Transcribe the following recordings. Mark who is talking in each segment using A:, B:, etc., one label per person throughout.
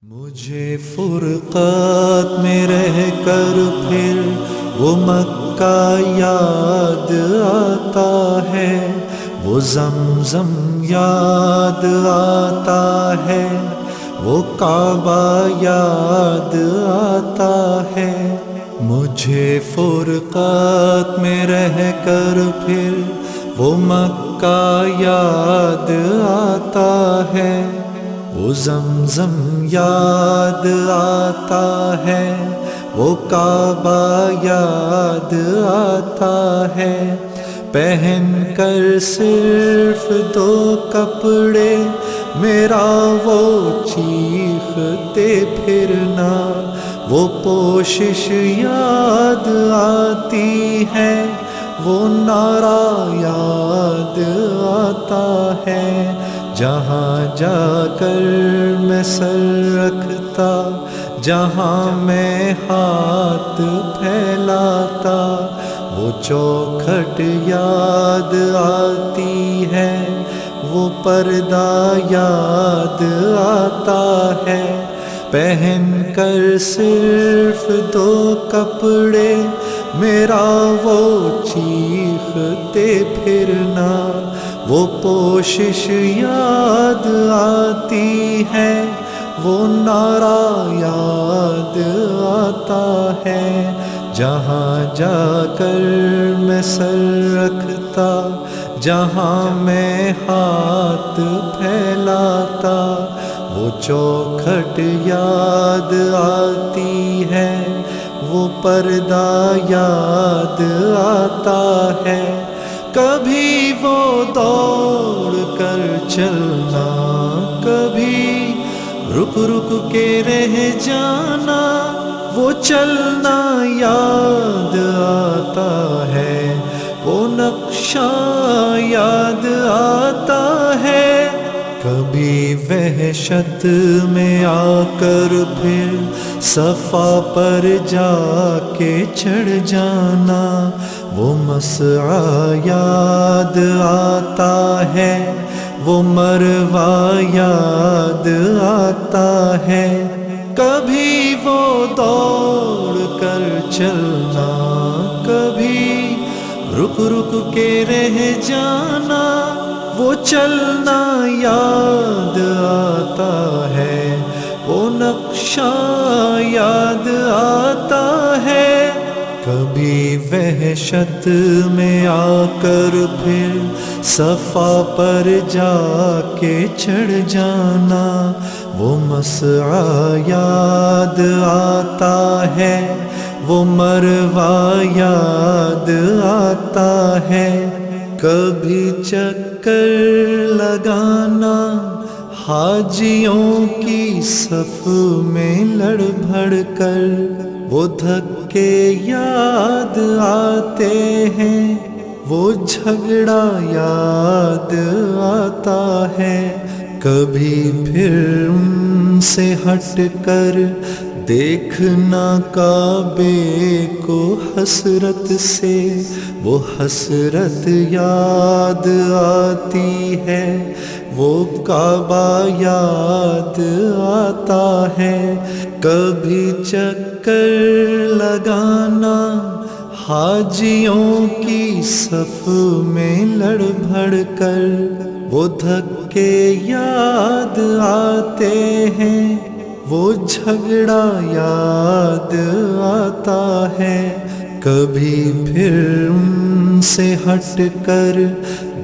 A: مجھے فرقت میں رہ کر پھر وہ مکہ یاد آتا ہے، وہ زمزم یاد آتا ہے، وہ کعبہ یاد آتا ہے۔ مجھے فرقت میں رہ کر پھر وہ مکہ یاد آتا ہے، وہ زمزم یاد آتا ہے، وہ کعبہ یاد آتا ہے۔ پہن کر صرف دو کپڑے میرا وہ چیختے پھرنا، وہ پوشش یاد آتی ہے، وہ نعرہ یاد آتا ہے۔ جہاں جا کر میں سر رکھتا، جہاں میں ہاتھ پھیلاتا، وہ چوکھٹ یاد آتی ہے، وہ پردہ یاد آتا ہے۔ پہن کر صرف دو کپڑے میرا وہ چیختے پھرنا، وہ پوشش یاد آتی ہے، وہ نعرہ یاد آتا ہے۔ جہاں جا کر میں سر رکھتا، جہاں میں ہاتھ پھیلاتا، وہ چوکھٹ یاد آتی ہے، وہ پردہ یاد آتا ہے۔ کبھی وہ دوڑ کر چلنا، کبھی رک رک کے رہ جانا، وہ چلنا یاد آتا ہے، وہ نقشہ یاد آتا ہے۔ کبھی وحشت میں آ کر پھر صفا پر جا کے چڑھ جانا، وہ مسعی یاد آتا ہے، وہ مروہ یاد آتا ہے۔ کبھی وہ دوڑ کر چلنا، کبھی رک رک کے رہ جانا، وہ چلنا یاد آتا ہے، وہ نقشہ یاد آتا ہے۔ کبھی وحشت میں آ کر پھر صفا پر جا کے چڑھ جانا، وہ مسعی یاد آتا ہے، وہ مروہ یاد آتا ہے۔ کبھی چکر لگانا حاجیوں کی صف میں لڑ بھڑ کر، وہ دھکے یاد آتے ہیں، وہ جھگڑا یاد آتا ہے۔ کبھی پھر ان سے ہٹ کر دیکھنا کعبے کو حسرت سے، وہ حسرت یاد آتی ہے، وہ کعبہ یاد آتا ہے۔ کبھی چکر لگانا حاجیوں کی صف میں لڑ بھڑ کر، وہ دھکے یاد آتے ہیں، وہ جھگڑا یاد آتا ہے۔ کبھی پھر ان سے ہٹ کر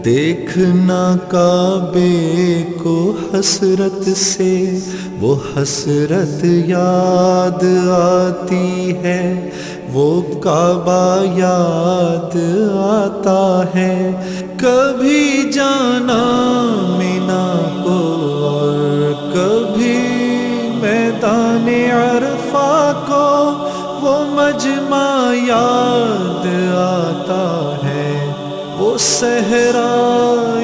A: دیکھنا کعبے کو حسرت سے، وہ حسرت یاد آتی ہے، وہ کعبہ یاد آتا ہے۔ کبھی جانا مینا کو اور کبھی میدان عرفہ کو، وہ مجمع یاد آتا ہے، وہ صحرا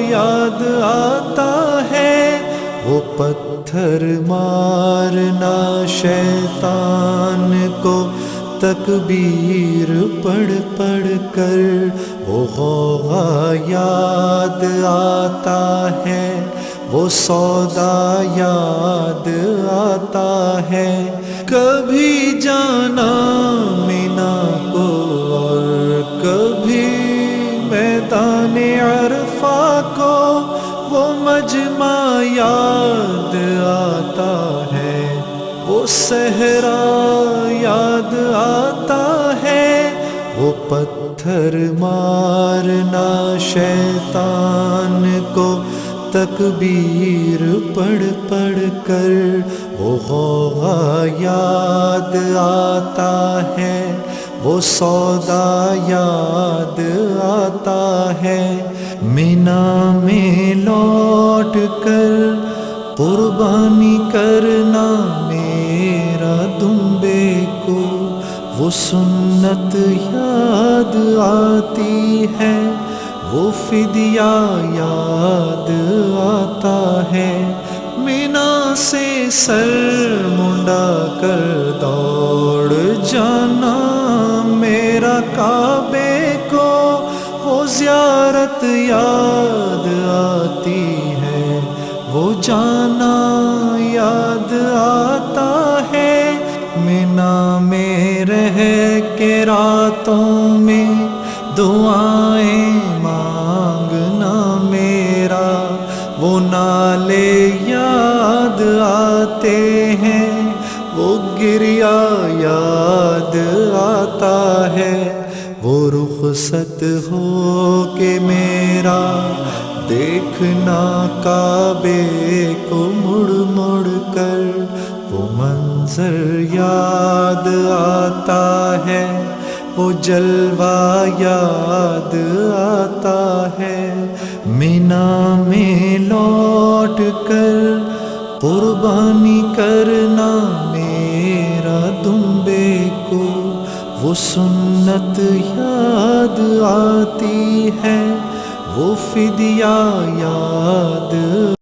A: یاد آتا ہے۔ وہ پتھر مارنا شیطان کو تکبیر پڑھ پڑھ کر، وہ غوغا یاد آتا ہے، وہ سودا یاد آتا ہے، کبھی جانا مینا کو اور کبھی میدان عرفہ کو، وہ مجمع یاد آتا ہے، وہ صحرا یاد آتا ہے، وہ پتھر مارنا شیطان کو تکبیر پڑھ پڑھ کر، وہ غوغا یاد آتا ہے، وہ سودا یاد آتا ہے، مینا میں لوٹ کر قربانی کرنا میرا دمبے کو، وہ سنت یاد آتی ہے، وہ فدیہ یاد آتا ہے، مینا سے سر منڈا کر دوڑ جانا میرا کعبے کو، وہ زیارت یاد آتی ہے، وہ جانا یاد آتا ہے، مینا میں رہ کے راتوں میں دعائیں مانگنا میرا، وہ نالے یاد آتے ہیں، وہ گریا یاد آتا ہے، وہ رخصت ہو کے میرا دیکھنا کعبے کو مڑ مڑ کر، وہ منظر یاد آتا ہے، وہ جلوہ یاد آتا ہے، مینا میں لوٹ کر قربانی کرنا میرا دمبے کو، وہ سنت یاد آتی ہے، وہ فدیہ یاد